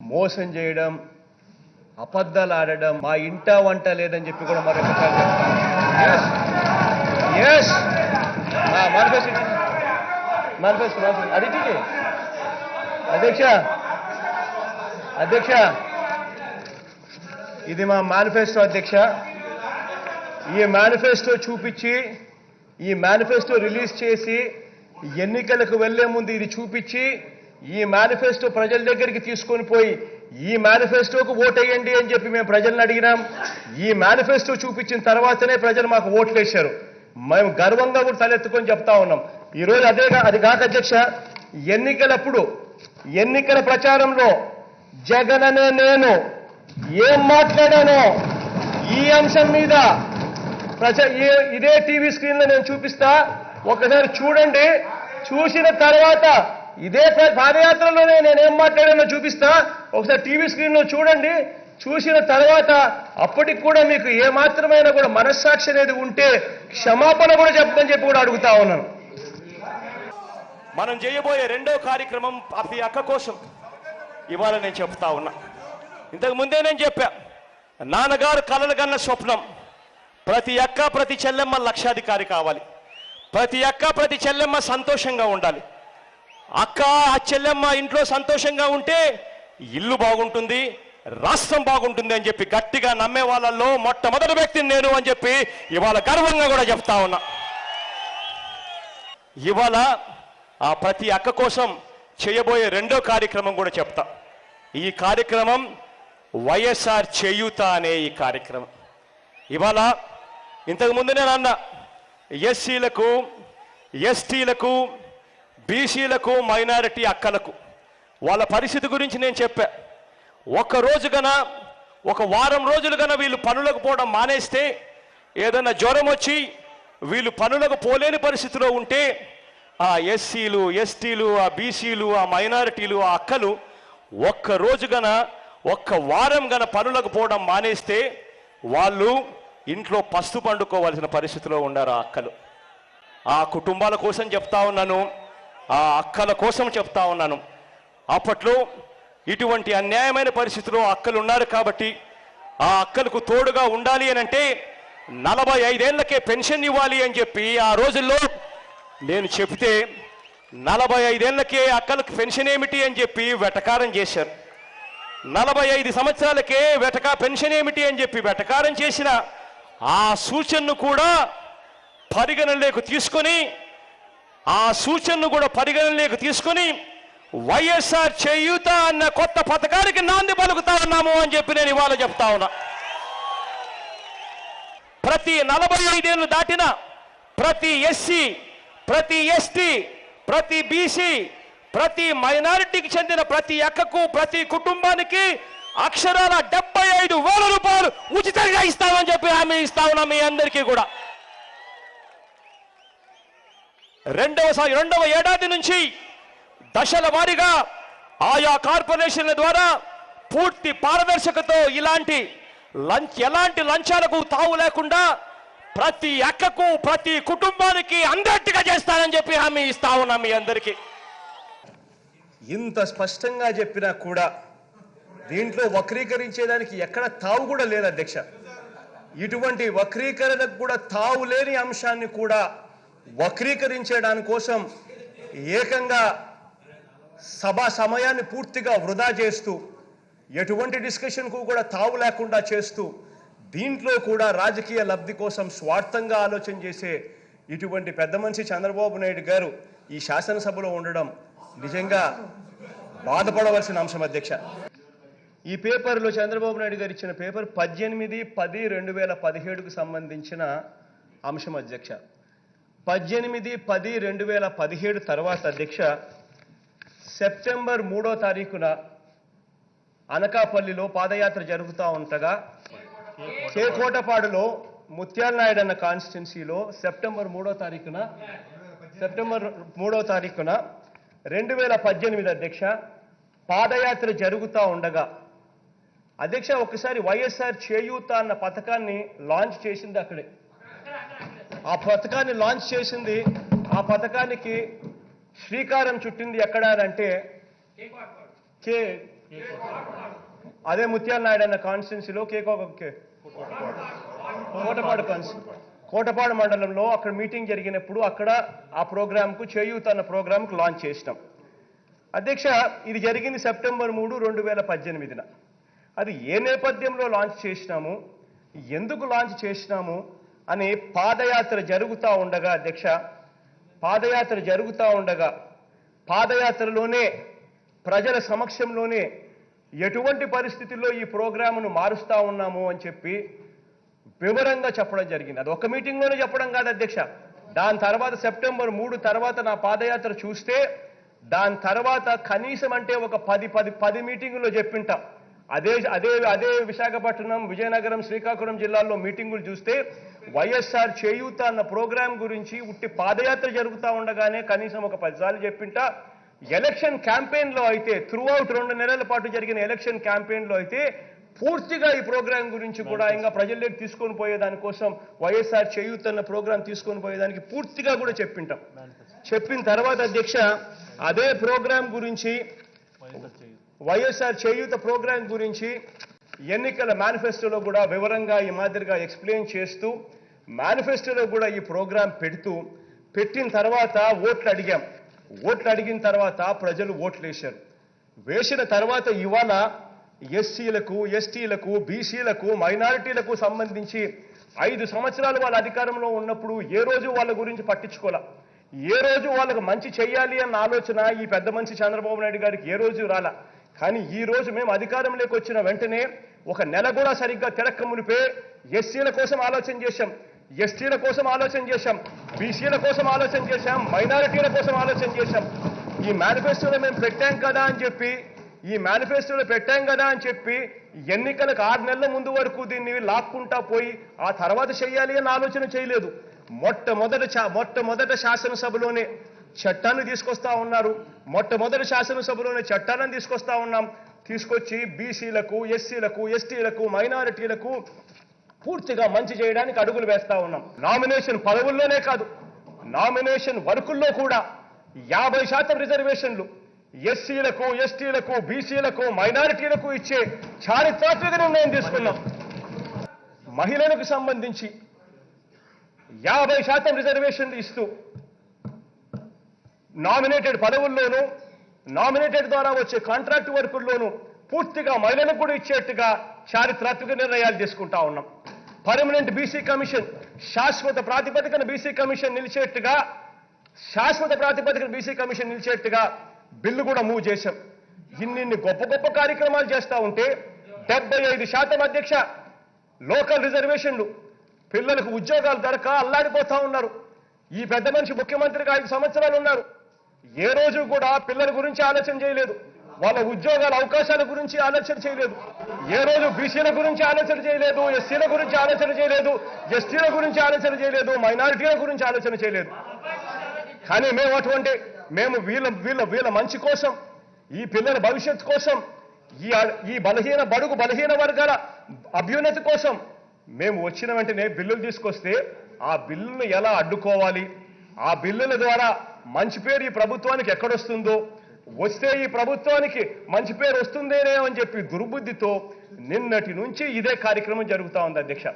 మోసం చేయడం, అబద్ధాలు ఆడడం, మా ఇంట వంట లేదని చెప్పి కూడా మరొకసారి అధ్యక్ష ఇది మా మేనిఫెస్టో అధ్యక్ష. ఈ మేనిఫెస్టో చూపించి, ఈ మేనిఫెస్టో రిలీజ్ చేసి, ఎన్నికలకు వెళ్లే ముందు ఇది చూపించి, ఈ మేనిఫెస్టో ప్రజల దగ్గరికి తీసుకొని పోయి ఈ మేనిఫెస్టోకు ఓటేయండి అని చెప్పి మేము ప్రజలను అడిగినాం. ఈ మేనిఫెస్టో చూపించిన తర్వాతనే ప్రజలు మాకు ఓట్లు వేశారు. మేము గర్వంగా కూడా తలెత్తుకొని చెప్తా ఉన్నాం. ఈరోజు అది కాక అధ్యక్ష, ఎన్నికలప్పుడు ఎన్నికల ప్రచారంలో జగన్ అనే నేను ఏం మాట్లాడానో ఈ అంశం మీద ఇదే టీవీ స్క్రీన్ లో నేను చూపిస్తా, ఒకసారి చూడండి. చూసిన తర్వాత ఇదే పాదయాత్రలోనే నేనేం మాట్లాడానో చూపిస్తా, ఒకసారి టీవీ స్క్రీన్ లో చూడండి. చూసిన తర్వాత అప్పటికి కూడా మీకు ఏ మాత్రమైనా కూడా మనస్సాక్షి అనేది ఉంటే క్షమాపణ కూడా చెప్పమని చెప్పి కూడా అడుగుతా ఉన్నాను. మనం చేయబోయే రెండో కార్యక్రమం ప్రతి అక్క కోసం ఇవాళ నేను చెప్తా ఉన్నా. ఇంతకు ముందే నేను చెప్పా, నాన్నగారు కలలు కన్న స్వప్నం ప్రతి అక్క ప్రతి చెల్లెమ్మ లక్షాధికారి కావాలి, ప్రతి అక్క ప్రతి చెల్లెమ్మ సంతోషంగా ఉండాలి. అక్క ఆ చెల్లెమ్మ ఇంట్లో సంతోషంగా ఉంటే ఇల్లు బాగుంటుంది, రాష్ట్రం బాగుంటుంది అని చెప్పి గట్టిగా నమ్మే వాళ్ళల్లో మొట్టమొదటి వ్యక్తిని నేను అని చెప్పి ఇవాళ గర్వంగా కూడా చెప్తా ఉన్నా. ఇవాళ ఆ ప్రతి అక్క కోసం చేయబోయే రెండో కార్యక్రమం కూడా చెప్తా. ఈ కార్యక్రమం వైఎస్ఆర్ చేయూత అనే ఈ కార్యక్రమం. ఇవాళ ఇంతకుముందు నేను అన్నా, ఎస్సీలకు, ఎస్టీలకు, బీసీలకు, మైనారిటీ అక్కలకు వాళ్ళ పరిస్థితి గురించి నేను చెప్పా. ఒక వారం రోజులు గన వీళ్ళు పనులకు పోవడం మానేస్తే, ఏదైనా జ్వరం వచ్చి వీళ్ళు పనులకు పోలేని పరిస్థితిలో ఉంటే ఆ ఎస్సీలు, ఎస్టీలు, ఆ బీసీలు, ఆ మైనారిటీలు, ఆ అక్కలు ఒక్క వారం గన పనులకు పోవడం మానేస్తే వాళ్ళు ఇంట్లో పస్తు పండుకోవాల్సిన పరిస్థితిలో ఉన్నారు ఆ అక్కలు. ఆ కుటుంబాల కోసం చెప్తా ఉన్నాను, ఆ అక్కల కోసం చెప్తా ఉన్నాను. అప్పట్లో ఇటువంటి అన్యాయమైన పరిస్థితిలో అక్కలు ఉన్నారు కాబట్టి ఆ అక్కలకు తోడుగా ఉండాలి అని అంటే 45 ఏళ్లకే పెన్షన్ ఇవ్వాలి అని చెప్పి ఆ రోజుల్లో నేను చెబితే 45 ఏళ్లకే అక్కలకు పెన్షన్ ఏమిటి అని చెప్పి వెటకారం చేశారు. 45 సంవత్సరాలకే పెన్షన్ ఏమిటి అని చెప్పి వెటకారం చేసిన ఆ సూచనను కూడా పరిగణనలోకి తీసుకొని వైఎస్ఆర్ చేయూత అన్న కొత్త పథకానికి నాంది పలుకుతా ఉన్నాము అని చెప్పి నేను ఇవాళ చెప్తా ఉన్నా. ప్రతి 45 ఏళ్ళు దాటిన ప్రతి ఎస్సీ, ప్రతి ఎస్టీ, ప్రతి బీసీ, ప్రతి మైనారిటీకి చెందిన ప్రతి అక్కకు, ప్రతి కుటుంబానికి అక్షరాల 75,000 రూపాయలు ఉచితంగా ఇస్తామని చెప్పి హామీ ఇస్తా ఉన్నా మీ అందరికీ కూడా. రెండవ ఏడాది నుంచి దశల వారీగా ఆయా కార్పొరేషన్ల ద్వారా పూర్తి పారదర్శకతో ఎలాంటి లంచాలకు తావు లేకుండా ప్రతి అక్కకు, ప్రతి కుటుంబానికి అందరిగా చేస్తానని చెప్పి హామీ ఇస్తా ఉన్నా మీ అందరికీ. ఇంత స్పష్టంగా చెప్పినా కూడా దీంట్లో వక్రీకరించేదానికి ఎక్కడ తావు కూడా లేదు అధ్యక్ష. ఇటువంటి వక్రీకరణకు కూడా తావు లేని అంశాన్ని కూడా వక్రీకరించడానికి కోసం ఏకంగా సభా సమయాన్ని పూర్తిగా వృధా చేస్తూ, ఎటువంటి డిస్కషన్కు కూడా తావు లేకుండా చేస్తూ, దీంట్లో కూడా రాజకీయ లబ్ధి కోసం స్వార్థంగా ఆలోచన చేసే ఇటువంటి పెద్ద మనిషి చంద్రబాబు నాయుడు గారు ఈ శాసనసభలో ఉండడం నిజంగా బాధపడవలసిన అంశం అధ్యక్ష. ఈ పేపర్లో చంద్రబాబు నాయుడు గారు ఇచ్చిన పేపర్ 18/10/2017కు సంబంధించిన అంశం అధ్యక్ష. 18/10/2017 తర్వాత అధ్యక్ష, సెప్టెంబర్ 3వ తారీఖున అనకాపల్లిలో పాదయాత్ర జరుగుతూ ఉండగా చేకోటపాడులో ముత్యాల నాయుడు అన్న కాన్స్టిట్యున్సీలో సెప్టెంబర్ 3వ తారీఖున 2018 అధ్యక్ష పాదయాత్ర జరుగుతూ ఉండగా అధ్యక్ష ఒకసారి వైఎస్ఆర్ చేయూత అన్న పథకాన్ని లాంచ్ చేసింది అక్కడే. ఆ పథకాన్ని లాంచ్ చేసింది, ఆ పథకానికి శ్రీకారం చుట్టింది ఎక్కడ అంటే అదే ముత్యాల నాయుడు అన్న కాన్స్టిట్యున్సీలో కోటపాడు కోటపాడు మండలంలో అక్కడ మీటింగ్ జరిగినప్పుడు అక్కడ ఆ ప్రోగ్రాంకు చేయూత అన్న ప్రోగ్రాంకు లాంచ్ చేసినాం. అధ్యక్ష, ఇది జరిగింది సెప్టెంబర్ 3, 2018. అది ఏ నేపథ్యంలో లాంచ్ చేసినాము, ఎందుకు లాంచ్ చేసినాము అని పాదయాత్ర జరుగుతూ ఉండగా అధ్యక్ష, పాదయాత్రలోనే ప్రజల సమక్షంలోనే ఎటువంటి పరిస్థితుల్లో ఈ ప్రోగ్రామును మారుస్తా ఉన్నాము అని చెప్పి వివరంగా చెప్పడం జరిగింది. అది ఒక మీటింగ్లోనే చెప్పడం కాదు అధ్యక్ష. దాని తర్వాత సెప్టెంబర్ 3 తర్వాత నా పాదయాత్ర చూస్తే దాని తర్వాత కనీసం అంటే ఒక 10 మీటింగుల్లో చెప్పింటా. అదే విశాఖపట్నం, విజయనగరం, శ్రీకాకుళం జిల్లాల్లో మీటింగులు చూస్తే వైఎస్ఆర్ చేయూత అన్న ప్రోగ్రాం గురించి ఉట్టి పాదయాత్ర జరుగుతూ ఉండగానే కనీసం ఒక 10 సార్లు చెప్పింటా. ఎలక్షన్ క్యాంపెయిన్లో అయితే త్రూఅవుట్ 2 నెలల పాటు జరిగిన ఎలక్షన్ క్యాంపెయిన్లో అయితే పూర్తిగా ఈ ప్రోగ్రాం గురించి కూడా ఇంకా ప్రజల్లోకి తీసుకొని పోయేదానికోసం వైఎస్ఆర్ చేయూత అన్న ప్రోగ్రాం తీసుకొని పోయేదానికి పూర్తిగా కూడా చెప్పింటాం. చెప్పిన తర్వాత అధ్యక్ష, అదే ప్రోగ్రాం గురించి వైఎస్ఆర్ చేయూత ప్రోగ్రాం గురించి ఎన్నికల మేనిఫెస్టోలో కూడా వివరంగా ఈ మాదిరిగా ఎక్స్ప్లెయిన్ చేస్తూ మేనిఫెస్టోలో కూడా ఈ ప్రోగ్రాం పెట్టిన తర్వాత ఓట్లు అడిగిన తర్వాత ప్రజలు ఓట్లు వేశారు. వేసిన తర్వాత ఇవాళ ఎస్సీలకు, ఎస్టీలకు, బీసీలకు, మైనారిటీలకు సంబంధించి 5 సంవత్సరాలు వాళ్ళ అధికారంలో ఉన్నప్పుడు ఏ రోజు వాళ్ళ గురించి పట్టించుకోలే. ఏ రోజు వాళ్ళకు మంచి చెయ్యాలి అన్న ఆలోచన ఈ పెద్ద మనిషి చంద్రబాబు నాయుడు గారికి ఏ రోజు రాలా. కానీ ఈ రోజు మేము అధికారంలోకి వచ్చిన వెంటనే ఒక నెల కూడా సరిగ్గా తిరక్క మునిపే ఎస్సీల కోసం ఆలోచన చేశాం, ఎస్టీల కోసం ఆలోచన చేశాం, బీసీల కోసం ఆలోచన చేశాం, మైనారిటీల కోసం ఆలోచన చేశాం. ఈ మేనిఫెస్టోలో మేము పెట్టాం కదా అని చెప్పి ఎన్నికలకు 6 నెలల ముందు వరకు దీన్ని లాక్కుంటా పోయి ఆ తర్వాత చేయాలి అని ఆలోచన చేయలేదు. మొట్టమొదట శాసనసభలోనే చట్టాన్ని తీసుకొస్తా ఉన్నారు. మొట్టమొదటి శాసనసభలోనే చట్టాలను తీసుకొస్తా ఉన్నాం. తీసుకొచ్చి బీసీలకు, ఎస్సీలకు, ఎస్టీలకు, మైనారిటీలకు పూర్తిగా మంచి చేయడానికి అడుగులు వేస్తా ఉన్నాం. నామినేషన్ పదవుల్లోనే కాదు, నామినేషన్ వర్కుల్లో కూడా 50% రిజర్వేషన్లు ఎస్సీలకు, ఎస్టీలకు, బీసీలకు, మైనారిటీలకు ఇచ్చే చారిత్రాత్మక నిర్ణయం తీసుకున్నాం. మహిళలకు సంబంధించి 50% రిజర్వేషన్లు ఇస్తూ నామినేటెడ్ పదవుల్లోనూ, నామినేటెడ్ ద్వారా వచ్చే కాంట్రాక్ట్ వర్కుల్లోనూ పూర్తిగా మహిళలకు కూడా ఇచ్చేట్టుగా చారిత్రాత్మక నిర్ణయాలు తీసుకుంటా ఉన్నాం. పర్మనెంట్ బీసీ కమిషన్, శాశ్వత ప్రాతిపదికన బీసీ కమిషన్ నిలిచేట్టుగా బిల్లు కూడా మూవ్ చేశాం. ఇన్ని గొప్ప కార్యక్రమాలు చేస్తూ ఉంటే 75% అధ్యక్ష లోకల్ రిజర్వేషన్లు, పిల్లలకు ఉద్యోగాలు దొరక అల్లాడిపోతా ఉన్నారు. ఈ పెద్ద మనిషి ముఖ్యమంత్రిగా 5 సంవత్సరాలు ఉన్నారు. ఏ రోజు కూడా పిల్లల గురించి ఆలోచన చేయలేదు, వాళ్ళ ఉద్యోగాల అవకాశాల గురించి ఆలోచన చేయలేదు. ఏ రోజు బీసీల గురించి ఆలోచన చేయలేదు, ఎస్సీల గురించి ఆలోచన చేయలేదు, ఎస్టీల గురించి ఆలోచన చేయలేదు, మైనారిటీల గురించి ఆలోచన చేయలేదు. కానీ మేము వీళ్ళ మంచి కోసం, ఈ పిల్లల భవిష్యత్తు కోసం, ఈ బలహీన వర్గాల అభ్యున్నతి కోసం మేము వచ్చిన వెంటనే బిల్లులు తీసుకొస్తే ఆ బిల్లును ఎలా అడ్డుకోవాలి, ఆ బిల్లుల ద్వారా మంచి పేరు ఈ ప్రభుత్వానికి ఎక్కడొస్తుందో, వస్తే ఈ ప్రభుత్వానికి మంచి పేరు వస్తుందేనే అని చెప్పి దుర్బుద్ధితో నిన్నటి నుంచి ఇదే కార్యక్రమం జరుగుతూ ఉంది అధ్యక్ష.